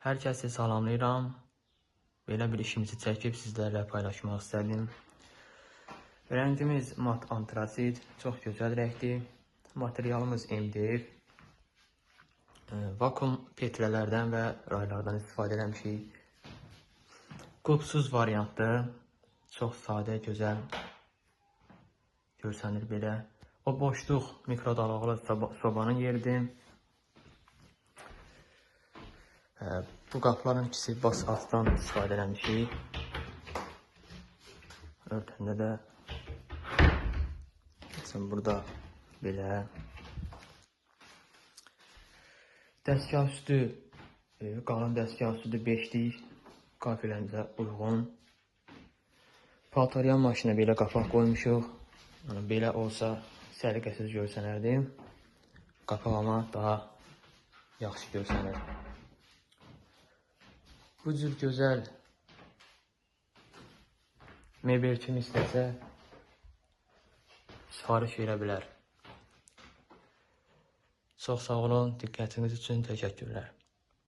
Hər kəsi salamlayıram. Belə bir işimizi çəkib sizlərlə paylaşmaq istədim. Rəngimiz mat antrazit, çox gözəl rəngdir. Materialımız MDF. Vakuum petrələrdən və raylardan istifadə eləmişik. Qubsuz variantdır. Çox sadə, gözəl görsənir belə. O boşluq mikrodalğalı sobanın yeridir. Bu qapıların ikisi bas altdan istifadə eləmişik. Örtəndə də burada belə. Dəstgah üstü, qalın dəstgah üstüdür 5'lik. Qafiləmizə uyğun. Paltaryan maşına belə qapaq qoymuşuq. Belə olsa səliqəsiz görsənərdi. Qapağıma daha yaxşı görsənir. Bu cür gözəl mebel kim istəsə sifariş verə bilər. Çox sağ olun, diqqətiniz üçün təşəkkürlər.